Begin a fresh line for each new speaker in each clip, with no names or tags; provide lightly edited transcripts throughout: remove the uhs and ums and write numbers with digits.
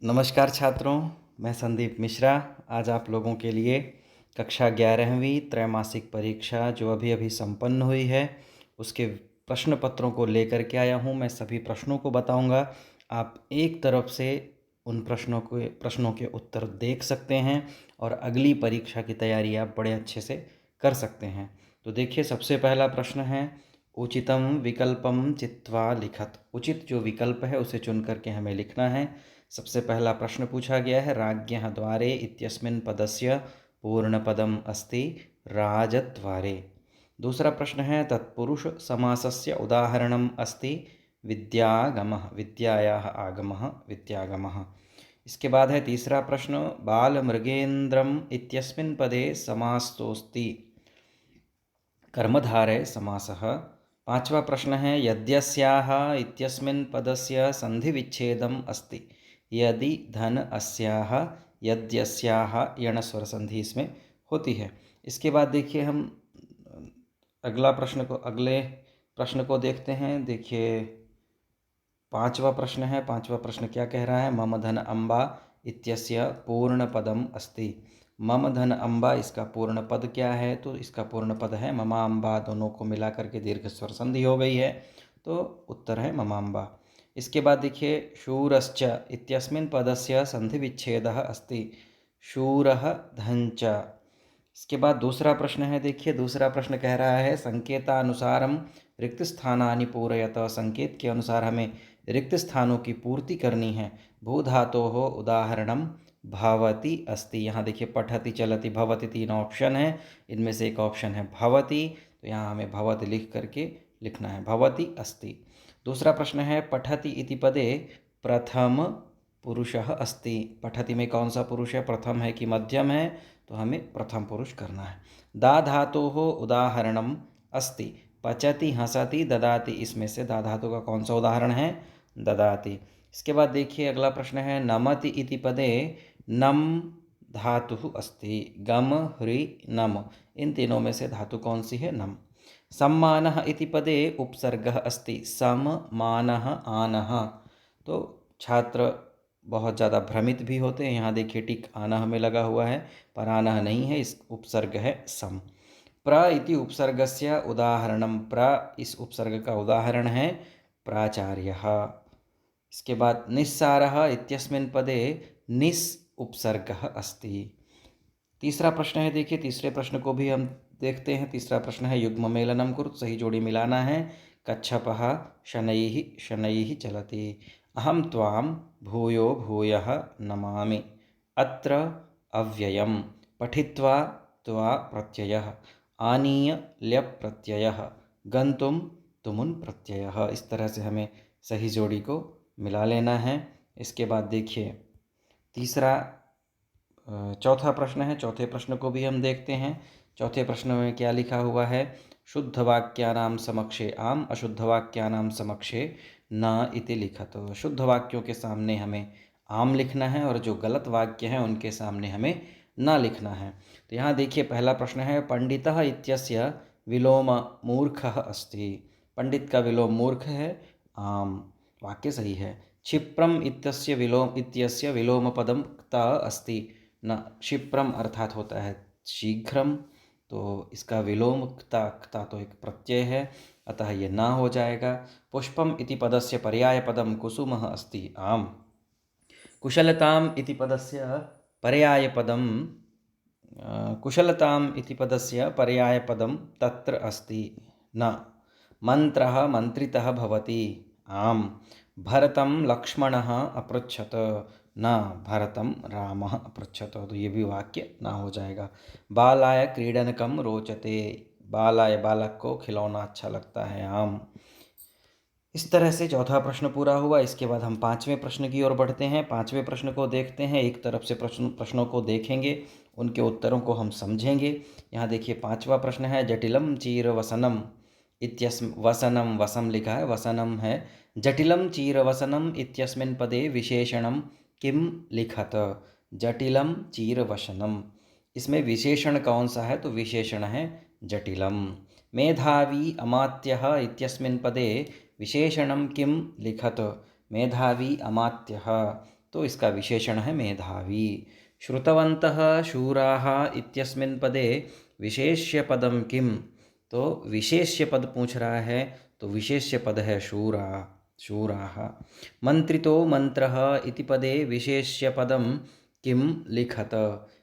नमस्कार छात्रों, मैं संदीप मिश्रा। आज आप लोगों के लिए कक्षा 11वीं त्रैमासिक परीक्षा जो अभी अभी संपन्न हुई है उसके प्रश्न पत्रों को लेकर के आया हूं। मैं सभी प्रश्नों को बताऊंगा। आप एक तरफ से उन प्रश्नों के उत्तर देख सकते हैं और अगली परीक्षा की तैयारी आप बड़े अच्छे से कर सकते हैं। तो देखिए, सबसे पहला प्रश्न है, उचितम विकल्पम चित्वा लिखत। उचित जो विकल्प है उसे चुन करके हमें लिखना है। सबसे पहला प्रश्न पूछा गया है, राज्ञः द्वारे इत्यस्मिन् पदस्य पूर्णपदम् अस्ति राजद्वारे। दूसरा प्रश्न है, तत्पुरुष समासस्य उदाहरणम् अस्ति विद्यागमः, विद्यायाः आगमः विद्यागमः। इसके बाद है तीसरा प्रश्न, बालमृगेन्द्रम् इत्यस्मिन् पदे समास्तोऽस्ति कर्मधारय समासः। पांचवा प्रश्न है, यद्यस्याः इत्यस्मिन् पदस्य संधिविच्छेदम् अस्ति यदि धन अस्याः यद्यस्याः यणस्वर संधि इसमें होती है। इसके बाद देखिए हम अगले प्रश्न को देखते हैं। देखिए, पांचवा प्रश्न है। पांचवा प्रश्न क्या कह रहा है, मम धन अम्बा इत्यस्य पूर्ण पदम अस्ति। मम धन अम्बा, इसका पूर्ण पद क्या है? तो इसका पूर्ण पद है ममाम्बा। दोनों को मिला करके दीर्घ स्वर संधि हो गई है, तो उत्तर है ममाम्बा। इसके बाद देखिए, शूरश्च इत्यस्मिन् पदस्य संधि विच्छेदः अस्ति शूरः धञ्च। इसके बाद दूसरा प्रश्न है। देखिए, दूसरा प्रश्न कह रहा है, संकेतानुसारम रिक्त स्थानानि पूरयत। संकेत के अनुसार हमें रिक्त स्थानों की पूर्ति करनी है। भूधातोः उदाहरणम भवति अस्ति। यहाँ देखिए, पठति चलति भवति तीन ऑप्शन है, इनमें से एक ऑप्शन है भवति, तो यहाँ हमें भवति लिख करके लिखना है, भवति अस्ति। दूसरा प्रश्न है, पठति इति पदे प्रथम पुरुषः अस्ति। पठति में कौन सा पुरुष है, प्रथम है कि मध्यम है? तो हमें प्रथम पुरुष करना है। दा धातोः उदाहरणम अस्ति पचति हसति ददाति। इसमें से दा धातु का कौन सा उदाहरण है? ददाति। इसके बाद देखिए, अगला प्रश्न है, नमति इति पदे नम धातुः अस्ति। गम ह्री नम, इन तीनों में से धातु कौन सी है? नम। सम्मानः इति पदे उपसर्गः अस्ति सम मानः आनः। तो छात्र बहुत ज़्यादा भ्रमित भी होते हैं। यहाँ देखिए, टिक आनः में लगा हुआ है पर आनः नहीं है, इस उपसर्ग है सम। प्र इति उपसर्गस्य उदाहरणम। प्र, इस उपसर्ग का उदाहरण है प्राचार्यः। इसके बाद निस्सारः इत्यस्मिन् पदे निस् उपसर्गः अस्ति। तीसरा प्रश्न है। देखिए, तीसरे प्रश्न को भी हम देखते हैं। तीसरा प्रश्न है, युग्म मेलनम कुरु। सही जोड़ी मिलाना है। कच्छपः शनैः शनैः चलति। अहं त्वां भूयो भूयः नमामि। अत्र अव्ययम्। पठित्वा त्वा प्रत्ययः। आनीय ल्यप् प्रत्ययः। गन्तुम तुमुन प्रत्ययः। इस तरह से हमें सही जोड़ी को मिला लेना है। इसके बाद देखिए, चौथा प्रश्न है। चौथे प्रश्न को भी हम देखते हैं। चौथे प्रश्न में क्या लिखा हुआ है, शुद्ध वाक्यानां समक्षे आम, अशुद्ध वाक्यानां समक्षे न इति लिखत। शुद्ध वाक्यों के सामने हमें आम लिखना है और जो गलत वाक्य हैं उनके सामने हमें न लिखना है। तो यहाँ देखिए, पहला प्रश्न है, पंडितः इत्यस्य विलोम मूर्खः अस्ति। पंडित का विलोम मूर्ख है, आम। वाक्य सही है। क्षिप्रम इत्यस्य विलोम पदम क्त अस्ति। न, क्षिप्रम अर्थात होता है शीघ्रम, तो इसका विलोम क्ता, क्ता तो एक प्रत्यय है, अतः ये ना हो जाएगा। पुष्पम इति पदस्य पर्यायपदम कुसुमः अस्ति, आम। कुशलताम इति पदस्य पर्यायपदम कुशलताम इति पदस्य पर्यायपदम तत्र अस्ति, न। मंत्रः मंत्रितः भवति, आम। भरतं लक्ष्मणः अपृच्छत, न। भरतं रामः अपृच्छत, तो ये भी वाक्य ना हो जाएगा। बालाय क्रीडनकम रोचते। बालाय, बालक को खिलौना अच्छा लगता है, आम। इस तरह से चौथा प्रश्न पूरा हुआ। इसके बाद हम पांचवें प्रश्न की ओर बढ़ते हैं। पांचवें प्रश्न को देखते हैं। एक तरफ से प्रश्नों को देखेंगे, उनके उत्तरों को हम समझेंगे। यहाँ देखिए, पांचवा प्रश्न है, जटिलम चीर वसनम इत्यस्म, वसनम, वसम लिखा है, वसनम है। जटिलम चीर वसनम इत्यस्मिन् पदे विशेषणम किम लिखत। जटिलम चीर वसनम, इसमें विशेषण कौन सा है? तो विशेषण है जटिलम। मेधावी अमात्यः इत्यस्मिन् पदे विशेषणं किम लिखत। मेधावी अमात्यः, तो इसका विशेषण है मेधावी। श्रुतवन्तः शूराः इत्यस्मिन् पदे विशेष्य पदम किम? तो विशेष्य पद पूछ रहा है, तो विशेष्य पद है शूरा, शूराः। मंत्रितो मंत्रः इति पदे विशेष्य पदम किम लिखत?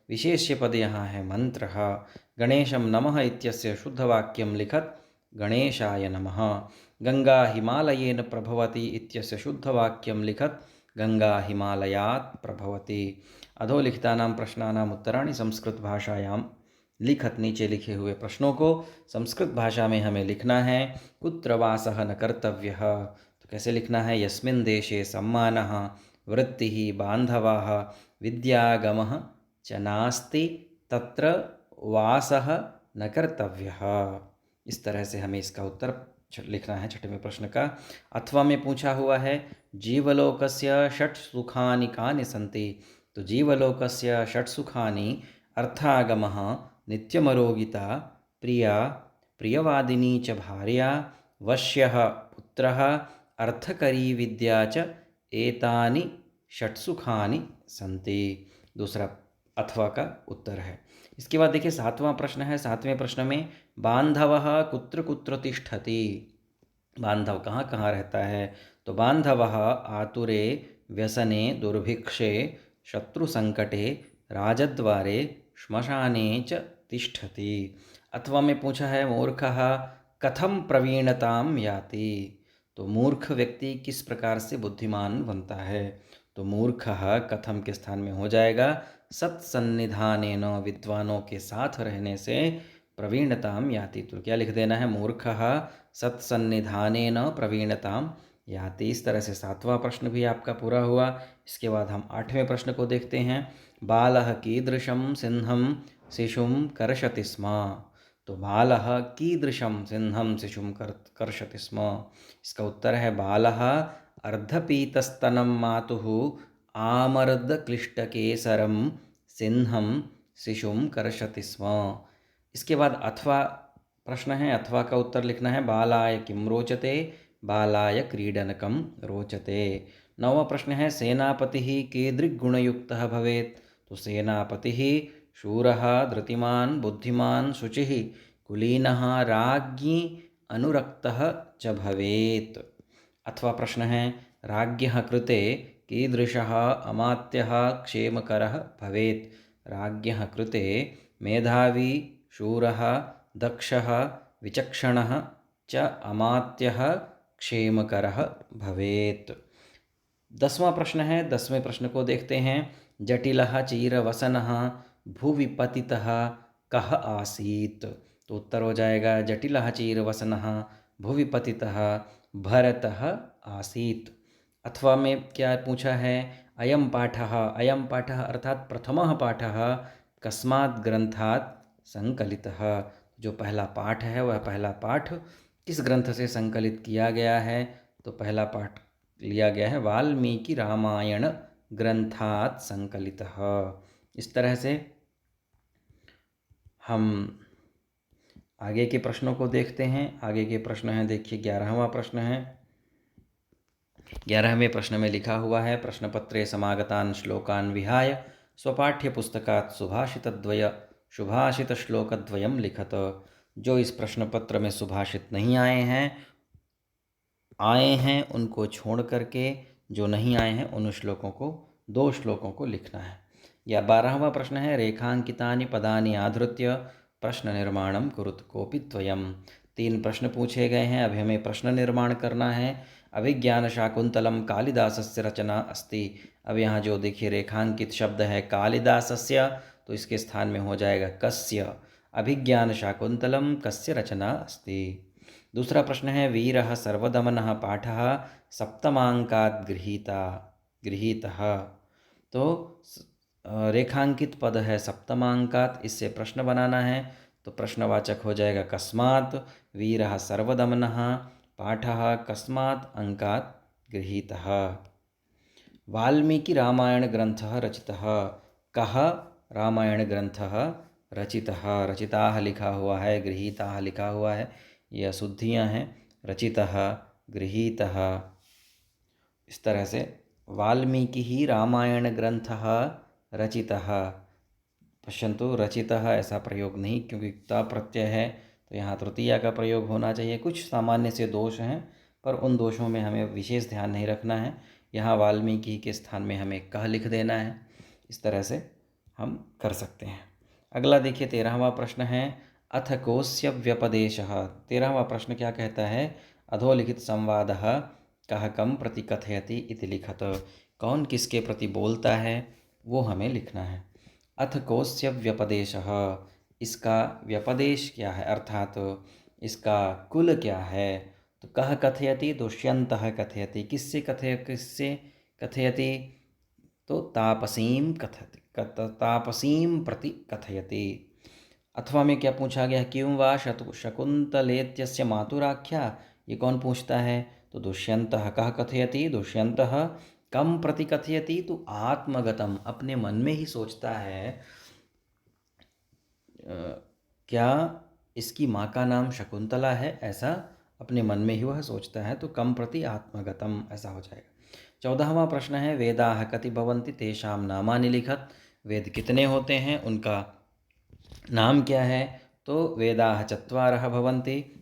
विशेष्य पद यहाँ है मंत्रः। गणेशं नमः इत्यस्य शुद्धवाक्यं लिखत गणेशाय नमः। गंगा हिमालयेन प्रभवति इत्यस्य शुद्धवाक्यं लिखत गंगा हिमालयात् प्रभवति। अधोलिखितानां प्रश्नानाम् उत्तराणि संस्कृत भाषायां लिखत। नीचे लिखे हुए प्रश्नों को संस्कृत भाषा में हमें लिखना है। कुत्र वासः न कर्तव्यः, तो कैसे लिखना है? यस्मिन् देशे सम्मानः वृत्तिः बान्धवाः विद्यागमः च नास्ति तत्र वासः न कर्तव्यः। इस तरह से हमें इसका उत्तर लिखना है 6वें प्रश्न का। अथवा में पूछा हुआ है जीवलोकस्य षट् सुखानि कानि सन्ति? तो जीवलोकस्य षट् सुखानि अर्थागमः नित्यमरोगिता प्रिया प्रियवादिनी च भार्या वश्यः पुत्रः अर्थकरी विद्या च एतानि षट्सुखानि सन्ति। दूसरा अथवा का उत्तर है। इसके बाद देखिए 7वां प्रश्न है। 7वें प्रश्न में बांधवः कुत्र कुत्र तिष्ठति? बांधव कहाँ कहाँ रहता है? तो बांधवः आतुरे व्यसने दुर्भिक्षे शत्रुसंकटे राजद्वारे श्मशाने च तिष्ठति। अथवा में पूछा है मूर्खः कथम प्रवीणताम याति? तो मूर्ख व्यक्ति किस प्रकार से बुद्धिमान बनता है? तो मूर्खः कथम के स्थान में हो जाएगा सत्सन्निधानेन, विद्वानों के साथ रहने से प्रवीणताम याति। तो क्या लिख देना है? मूर्खः सत्सन्निधानेन प्रवीणताम याति। इस तरह से 7वां प्रश्न भी आपका पूरा हुआ। इसके बाद हम 8वें प्रश्न को देखते हैं। बालः कीदृशं सिंहं शिशुं कर्षति स्म? तो बालः कीदृशं सिंहं शिशुं कर्षति स्म? इसका उत्तर है बालः अर्धपीतस्तनं मातुः आमर्दक्लिष्टकेसरं सिंहं शिशुं कर्षति स्म। इसके बाद अथवा प्रश्न है। अथवा का उत्तर लिखना है बालाय किं रोचते? बालाय क्रीडनकं रोचते। 9वां प्रश्न है सेनापतिः कीदृग्गुणयुक्तः भवेत्? तो सेनापतिः शूरः धृतिमान् बुद्धिमान् शुचिः कुलीनः राज्ञी अनुरक्तः च भवेत्। अथवा प्रश्न है राज्ञः कृते कीदृशः अमात्यः क्षेमकरः भवेत्? राज्ञः कृते मेधावी शूरः दक्षः विचक्षणः च अमात्यः क्षेमकरः भवेत्। 10वां प्रश्न है। 10वें प्रश्न को देखते हैं। जटिलः चीरवसनः भुवि पतितः कः आसीत्? तो उत्तर हो जाएगा जटिलः चीरवसनः भुवि पतितः भरतः आसीत्। अथवा में क्या पूछा है? अयं पाठः अर्थात प्रथमः पाठः कस्मात् ग्रंथात् संकलितः? जो पहला पाठ है वह पहला पाठ किस ग्रंथ से संकलित किया गया है? तो पहला पाठ लिया गया है वाल्मीकि रामायण ग्रंथात् संकलितः। इस तरह से हम आगे के प्रश्नों को देखते हैं। आगे के प्रश्न हैं, देखिए 11वां प्रश्न है। 11वें प्रश्न में लिखा हुआ है प्रश्नपत्रे समागतान् श्लोकान् विहाय स्वपाठ्यपुस्तकात् सुभाषितश्लोकद्वयं लिखत। जो इस प्रश्न पत्र में सुभाषित नहीं आए हैं उनको छोड़ करके जो नहीं आए हैं उन श्लोकों को 2 श्लोकों को लिखना है। या 12वां प्रश्न है रेखांकितानि पदानि आधृत्य प्रश्न निर्माणं कुरुत कोपि त्वयम्। 3 प्रश्न पूछे गए हैं। अभी हमें प्रश्न निर्माण करना है। अभिज्ञान शाकुंतलम कालिदासस्य रचना अस्ति। अब यहाँ जो देखिए रेखांकित शब्द है कालिदासस्य, तो इसके स्थान में हो जाएगा कस्य। अभिज्ञान शाकुंतलम कस्य रचना अस्ति। दूसरा प्रश्न है वीरः सर्वदमनः पाठः सप्तमांकात् गृहीतः। तो रेखांकित पद है सप्तमांकात्, इससे प्रश्न बनाना है। तो प्रश्नवाचक हो जाएगा कस्मात् वीरः सर्वदमनः पाठः कस्मात् अंकात् गृहीतः। वाल्मीकि रामायण ग्रंथः रचितः। कः रामायण ग्रंथः रचितः? रचिताः लिखा हुआ है, गृहीताः लिखा हुआ है, ये अशुद्धियाँ हैं। रचितः, गृहीतः, इस तरह से वाल्मीकिः रामायणग्रन्थः रचितः। पश्यन्तु, रचितः ऐसा प्रयोग नहीं, क्योंकि ता प्रत्यय है तो यहाँ तृतीया का प्रयोग होना चाहिए। कुछ सामान्य से दोष हैं, पर उन दोषों में हमें विशेष ध्यान नहीं रखना है। यहाँ वाल्मीकि के स्थान में हमें कह लिख देना है। इस तरह से हम कर सकते हैं। अगला देखिए 13वां प्रश्न है, अथ कोस्य व्यपदेशः। 13वां प्रश्न क्या कहता है, अधोलिखित संवादः कः कं प्रति कथयति इति लिखत। कौन किसके प्रति बोलता है वो हमें लिखना है। अथ कोस्य व्यपदेशः, इसका व्यपदेश क्या है, अर्थात इसका कुल क्या है। तो कः कथयति, दुष्यन्तः कथयति। किससे कथयति, तो तापसीं कथयति, तापसीं प्रति कथयति। अथवा में क्या पूछा गया, किं वा शकुन्तलेत्यस्य मातुराख्या। ये कौन पूछता है, तो दुष्यन्तः। कः कथयति, दुष्यन्तः। कम प्रति कथयति, तो आत्मगतम, अपने मन में ही सोचता है। क्या इसकी माँ का नाम शकुंतला है, ऐसा अपने मन में ही वह सोचता है, तो कम प्रति आत्मगतम ऐसा हो जाएगा। 14वां प्रश्न है, वेदाः कति भवन्ति तेषां नामानि लिखत। वेद कितने होते हैं, उनका नाम क्या है। तो वेदाः चत्वारः भवन्ति,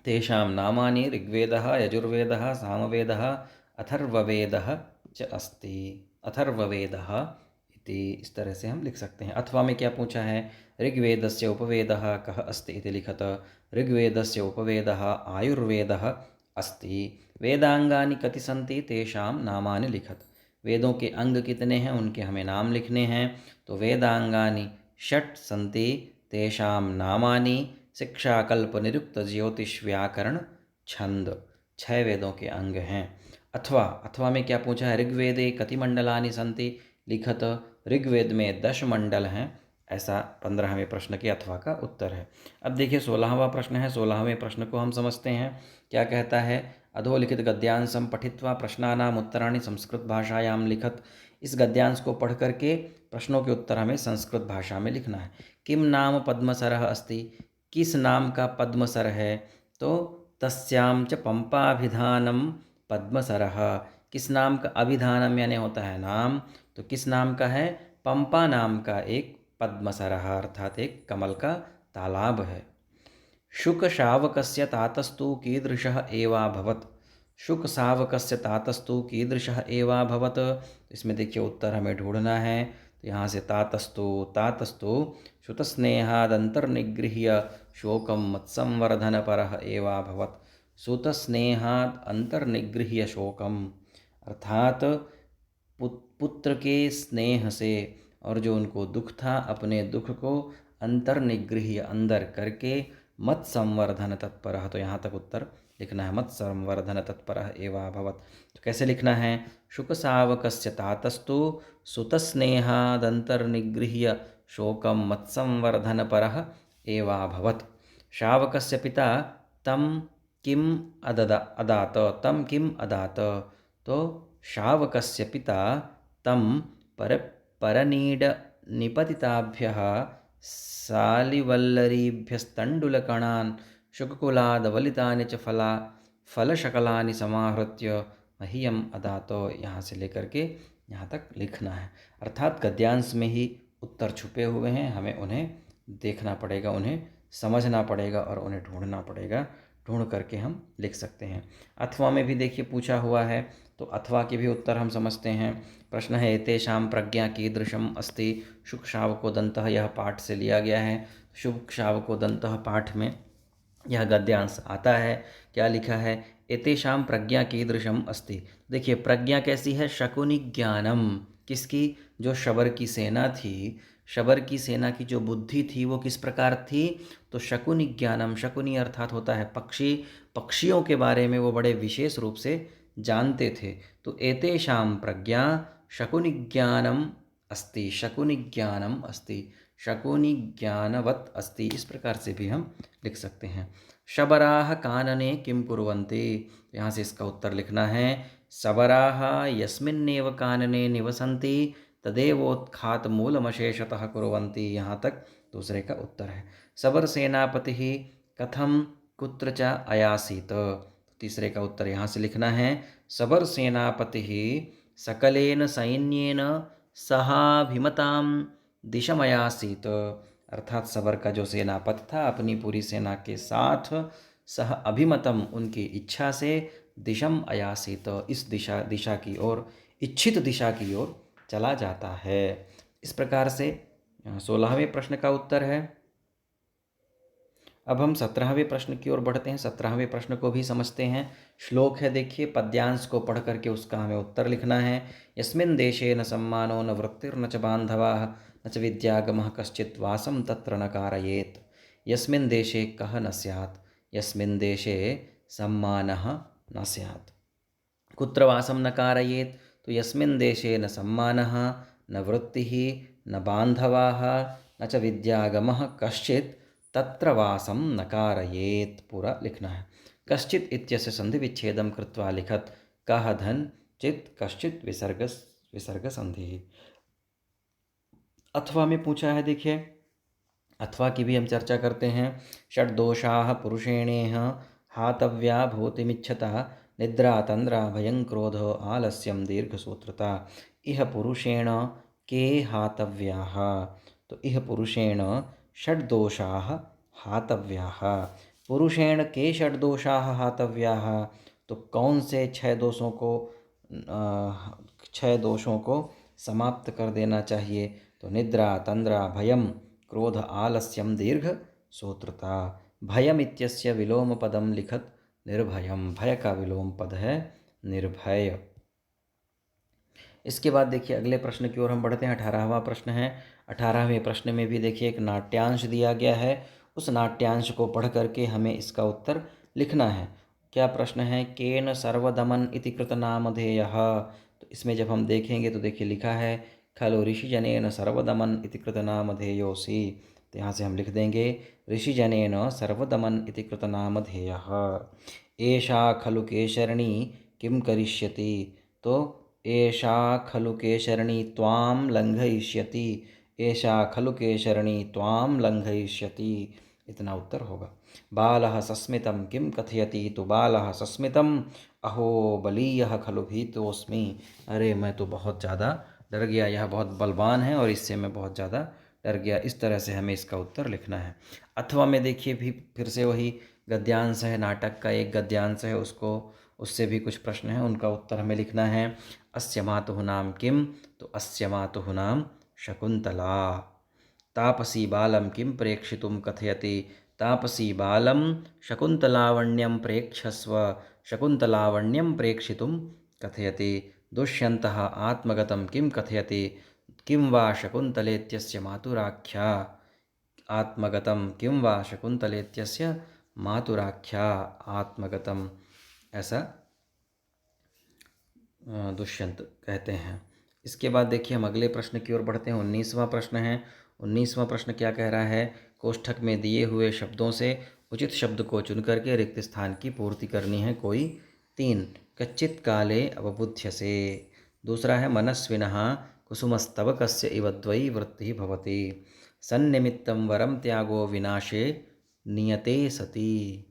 तेषां नामानि ऋग्वेदः, यजुर्वेदः, सामवेदः, अथर्ववेदः च अस्ति। अथर्ववेदः इति, इस तरह से हम लिख सकते हैं। अथवा में क्या पूछा है, ऋग्वेदस्य उपवेदः कः अस्ति इति लिखत। ऋग्वेदस्य उपवेदः आयुर्वेदः अस्ति। वेदांगानि कति सन्ति तेषां नामानि लिखत। वेदों के अंग कितने हैं, उनके हमें नाम लिखने हैं। तो वेदांगानि षट् सन्ति तेषां नामानि शिक्षाकल्प निरुक्त ज्योतिष व्याकरण छंद। 6 वेदों के अंग हैं। अथवा में क्या पूछा है, ऋग्वेदे कति मंडलानि सन्ति लिखत। ऋग्वेद में 10 मंडल हैं, ऐसा 15वें प्रश्न के अथवा का उत्तर है। अब देखिए 16वां प्रश्न है। 16वें प्रश्न को हम समझते हैं। क्या कहता है, अधोलिखित गद्यांशं पठित्वा प्रश्नानाम उत्तराणि संस्कृत भाषायां लिखत। इस गद्यांश को पढ़ करके प्रश्नों के उत्तर हमें संस्कृत भाषा में लिखना है। किम नाम पद्मसरः अस्ति, किस नाम का पद्मसर है। तो तस्यां च पंपाभिधानम पद्मसरः, किस नाम का, अभिधानम यानी होता है नाम, तो किस नाम का है, पंपा नाम का एक पद्मसरः, अर्थात एक कमल का तालाब है। शुकशावकस्य तातस्तु कीदृशः एवाभवत्। शुकशावकस्य तातस्तु कीदृशः एवाभवत्। इसमें देखिए उत्तर हमें ढूंढना है। तो यहाँ से तातस्तु श्रुतस्नेहादन्तर्निगृह्य शोकं मत्संवर्धनपरः एवाभवत्। श्रुतस्नेहाद अंतर्निगृह्य शोकम, अर्थात पुत्र के स्नेह से, और जो उनको दुख था, अपने दुख को अंतर्निगृह्य अंदर करके, मत संवर्धन तत्परः। तो यहाँ तक उत्तर लिखना है, मत संवर्धन तत्परः एवाभवत्। तो कैसे लिखना है, शुकशावकस्य तातस्तु सुतस्नेहादन्तर्निगृह्य शोकं मत्संवर्धनपरः एवाभवत्। शावकस्य पिता तं किम अदात, तम किम अदात। तो शावकस्य पिता तं परनीड निपतिताभ्यः सालिवल्लरीभ्यस्तण्डुलकणान् शुककुलादवलितानि च फलशकलानि समाहृत्य मह्यम अदात। यहाँ से लेकर के यहाँ तक लिखना है। अर्थात गद्यांश में ही उत्तर छुपे हुए हैं, हमें उन्हें देखना पड़ेगा, उन्हें समझना पड़ेगा और उन्हें ढूंढना पड़ेगा। ढूंढ करके हम लिख सकते हैं। अथवा में भी देखिए पूछा हुआ है, तो अथवा के भी उत्तर हम समझते हैं। प्रश्न है, एतेषां प्रज्ञा कीदृशम् अस्ति। शुकशावकोदन्तः, यह पाठ से लिया गया है। शुकशावकोदन्तः पाठ में यह गद्यांश आता है। क्या लिखा है, एतेषां प्रज्ञा कीदृशम् अस्ति। देखिए प्रज्ञा कैसी है, शकुनि ज्ञानम, किसकी, जो शबर की सेना थी, शबर की सेना की जो बुद्धि थी वो किस प्रकार थी, तो शकुनि ज्ञानम, शकुनि अर्थात होता है पक्षी, पक्षियों के बारे में वो बड़े विशेष रूप से जानते थे। तो एतेषां प्रज्ञा शकुनि ज्ञानम अस्ति, शकुनि ज्ञानम अस्ति, शकुनि ज्ञानवत् अस्ति, इस प्रकार से भी हम लिख सकते हैं। शबराः कानने किं कुर्वन्ति, यहाँ से इसका उत्तर लिखना है। शबराः यस्मिन्नेव कानने निवसन्ति तदेवोत्खात मूलमशेषतः कुर्वन्ति, यहाँ तक दूसरे का उत्तर है। शबर सेनापतिः कथम कुत्र च अयासीत, तीसरे का उत्तर यहाँ से लिखना है। शबर सेनापतिः सकलेन सैन्येन सहाभिमतां दिशमयासीत। अर्थात सबर का जो सेनापति था अपनी पूरी सेना के साथ सह अभिमतम उनकी इच्छा से दिशम अयासीत इस दिशा की ओर, इच्छित दिशा की ओर चला जाता है। इस प्रकार से 16वें प्रश्न का उत्तर है। अब हम 17वें प्रश्न की ओर बढ़ते हैं। 17वें प्रश्न को भी समझते हैं। श्लोक है, देखिए, पद्यांश को पढ़ करके उसका हमें उत्तर लिखना है। यस्मिन् देशे न सम्मानो न वृत्तिर्न च बान्धवाः न च विद्यागमः कश्चित् वासं तत्र न कारयेत्। यस्मिन् देशे कः न स्यात्, यस्मिन् देशे सम्मानः न स्यात्। कुत्र वासं न कारयेत्, तो यस्मिन् देशे न सम्मानः न वृत्तिः न बान्धवाः न च विद्यागमः कश्चित् तत्र वासं न कारयेत्। पूरा लिखना है। कश्चित् इत्यस्य संधि विच्छेदं कृत्वा लिखत। कः धन चित् कश्चित् विसर्ग संधि। अथवा में पूछा है, देखिए, अथवा की भी हम चर्चा करते हैं। षड् दोषाः पुरुषेणेह हातव्या भूतिमिच्छतः निद्रा तन्द्रा भयं क्रोधो आलस्यं दीर्घसूत्रता। इह पुरुषेण के हातव्याः, तो इह पुरुषेण षड् दोषाः हातव्याः। पुरुषेण के षड् दोषाः हातव्याः, तो कौन से 6 दोषों को समाप्त कर देना चाहिए। तो निद्रा तन्द्रा भयं क्रोध आलस्यम दीर्घ सूत्रता। भयम इत्यस्य विलोम पदम लिखत निर्भयम। भय का विलोम पद है निर्भय। इसके बाद देखिए अगले प्रश्न की ओर हम बढ़ते हैं। 18वां प्रश्न है। 18वें प्रश्न में भी देखिए एक नाट्यांश दिया गया है। उस नाट्यांश को पढ़ करके हमें इसका उत्तर लिखना है। क्या प्रश्न है? केन सर्वदमन इति कृत नामधेयः। तो इसमें जब हम देखेंगे तो देखिए लिखा है खलु ऋषिजनेन सर्वदमन इति कृत नामधेयोऽसि। तो यहाँ से हम लिख देंगे ऋषिजनेन सर्वदमन इति कृत नामधेयः। एषा खलु केशरणी किं करिष्यति। तो एषा खलु केशरणी त्वां लंघयिष्यति। एषा खलु केशरणी त्वां लंघयिष्यति। इतना उत्तर होगा। बालः सस्मितं किं कथयति। तो बालः सस्मितम् अहो बलीयः खलु भीतोऽस्मि। अरे मैं तो बहुत ज़्यादा डर गया, यह बहुत बलवान है और इससे मैं बहुत ज़्यादा डर गया। इस तरह से हमें इसका उत्तर लिखना है। अथवा में देखिए भी फिर से वही गद्यांश है, नाटक का एक गद्यांश है, उससे भी कुछ प्रश्न हैं, उनका उत्तर हमें लिखना है। अस्य मातुः नाम किम। तो अस्य मातुः नाम शकुंतला। तापसी बालम किम प्रेक्षितुम कथयति। तापसी बालम शकुंतलावण्यम प्रेक्षस्व। शकुंतलावण्यम प्रेक्षितुम कथयति। दुष्यन्तः आत्मगतं किं कथयति। किं वा शकुंतलेत्यस्य मातुराख्या। आत्मगतं किं वा शकुंतलेत्यस्य मातुराख्या। आत्मगतम ऐसा दुष्यंत कहते हैं। इसके बाद देखिए हम अगले प्रश्न की ओर बढ़ते हैं। 19वां प्रश्न है। 19वां प्रश्न क्या कह रहा है? कोष्ठक में दिए हुए शब्दों से उचित शब्द को चुन करके रिक्त स्थान की पूर्ति करनी है। कोई 3। कच्चित् काले अवबुध्यसे। दूसरा है मनस्विनः कुसुमस्तवकस्य इव द्वयी वृत्तिः भवति। सन्निमित्तं वरम त्यागो विनाशे नियते सति।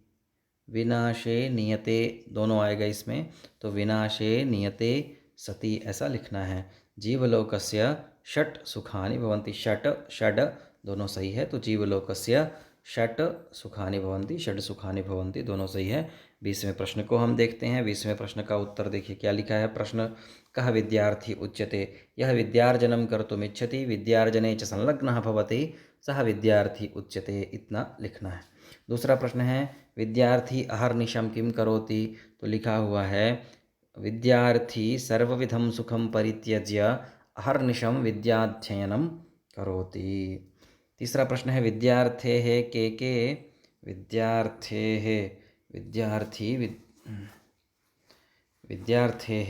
विनाशे नियते दोनों आएगा इसमें, तो विनाशे नियते सति ऐसा लिखना है। जीवलोकस्य षट् सुखानि भवन्ति। षट् षड् दोनों सही है, तो जीवलोकस्य षट् सुखानि भवन्ति, षड् सुखानि भवन्ति दोनों सही है। 20वें प्रश्न को हम देखते हैं। 20वें प्रश्न का उत्तर देखिए क्या लिखा है। प्रश्न कः विद्यार्थी उच्यते। यह विद्यार्जनं कर्तुमिच्छति विद्यार्जने च संलग्नः भवति सः विद्यार्थी उच्यते। इतना लिखना है। दूसरा प्रश्न है विद्यार्थी अहर्निशम किम करोति। तो लिखा हुआ है विद्यार्थी सर्वविधं सुखम परित्यज्य अहर्निशम विद्याध्ययनम करोति। तीसरा प्रश्न है विद्यार्थेः के विद्यार्थेः विद्यार्थी विद्यार्थेः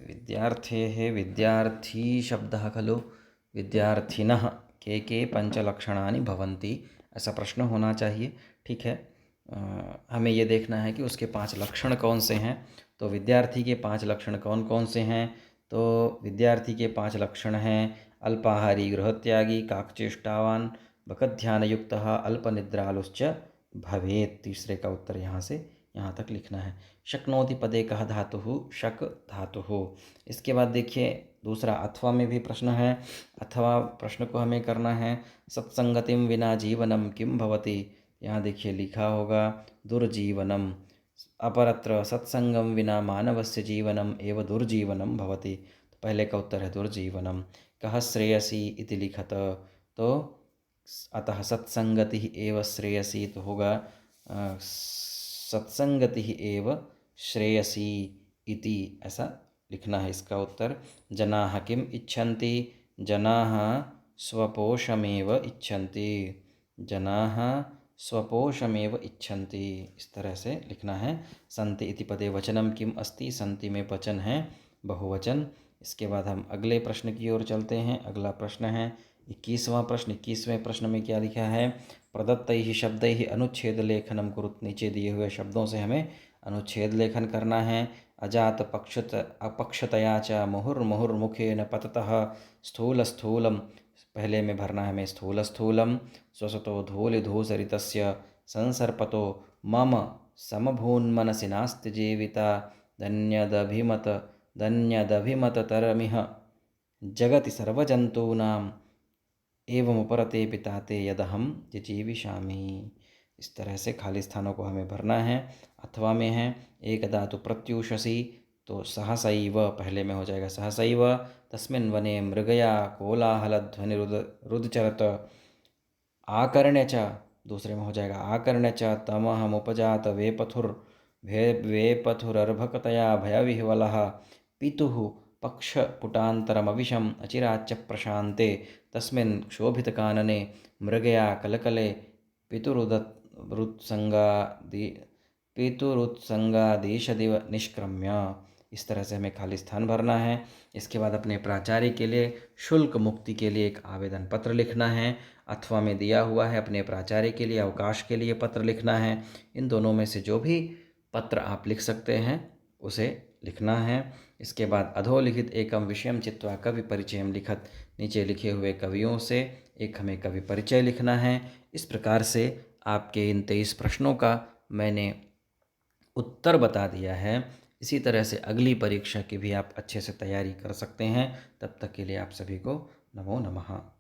विद्यार्थेः विद्यार्थी शब्दः खलु विद्यार्थिनः के पंचलक्षणानि भवन्ति। ऐसा प्रश्न होना चाहिए। ठीक है, हमें ये देखना है कि उसके 5 लक्षण कौन से हैं। तो विद्यार्थी के 5 लक्षण कौन कौन से हैं। तो विद्यार्थी के 5 लक्षण हैं अल्पाहारी गृहत्यागी काकचेष्टावान बकध्यानयुक्तः अल्पनिद्रालुश्च भवेत्। तीसरे का उत्तर यहाँ से यहाँ तक लिखना है। शक्नोति पदे कः धातुः, शक धातुः। इसके बाद देखिए दूसरा अथवा में भी प्रश्न है। अथवा प्रश्न को हमें करना है, सत्संगतिम विना जीवनम किम भवति। यहाँ देखिए लिखा होगा दुर्जीवनम। अपरत्र सत्संगम विना मानवस्य जीवनम एव दुर्जीवनम भवति। तो पहले का उत्तर है दुर्जीवनम। कः श्रेयसी इति लिखत, तो अतः सत्संगति एव श्रेयसी, तो होगा सत्संगति एव श्रेयसी इति, ऐसा लिखना है इसका उत्तर। जनाः किम इच्छन्ति, जनाः स्वपोषमेव इच्छन्ति, जनाः स्वपोषमेव इच्छन्ति, इस तरह से लिखना है। सन्ति इति पदे वचनम किम अस्ति, सन्ति में वचन है बहुवचन। इसके बाद हम अगले प्रश्न की ओर चलते हैं। अगला प्रश्न है 21वां प्रश्न। 21वें प्रश्न में क्या लिखा है, प्रदत्तैः शब्दैः अनुच्छेद लेखनम कुरुत। नीचे दिए हुए शब्दों से हमें अनुच्छेद लेखन करना है। अजात अपक्षतया च मुहुर्मुहुर्मुखेन पततः स्थूल स्थूलम, पहले में भरना है हमें स्थूल स्थूलम। स्वसतो धूलिधूसरितस्य संसर्पतो मम समभून्मनसि नास्ति जीविता, धन्यदभिमत धन्यदभिमततरमिह जगति सर्वजन्तूनाम् एवमुपरते पिताते यदहं जिजीविषामि। इस तरह से खाली स्थानों को हमें भरना है। अथवा में है एक धातु प्रत्यूषसी, तो सहसैव पहले में हो जाएगा सहसैव। तस्मिन् वने मृगया कोलाहलध्वनिरुदचरत। आकर्ण्य च दूसरे में हो जाएगा आकर्ण्य च तमहमुपजात वेपथुरर्भकतया भयविह्वलः। पितुः पक्षपुटान्तरमविशम् अचिराच्च प्रशान्ते, तस्मिन् क्षोभितकानने मृगया कलकले पितुरुत्संगादिशदिव निष्क्रम्य। इस तरह से हमें खाली स्थान भरना है। इसके बाद अपने प्राचार्य के लिए शुल्क मुक्ति के लिए एक आवेदन पत्र लिखना है। अथवा में दिया हुआ है अपने प्राचार्य के लिए अवकाश के लिए पत्र लिखना है। इन दोनों में से जो भी पत्र आप लिख सकते हैं उसे लिखना है। इसके बाद अधोलिखित एकम विषयम चित्वा कवि परिचयम लिखत, नीचे लिखे हुए कवियों से एक हमें कवि परिचय लिखना है। इस प्रकार से आपके इन 23 प्रश्नों का मैंने उत्तर बता दिया है। इसी तरह से अगली परीक्षा की भी आप अच्छे से तैयारी कर सकते हैं। तब तक के लिए आप सभी को नमो नमः।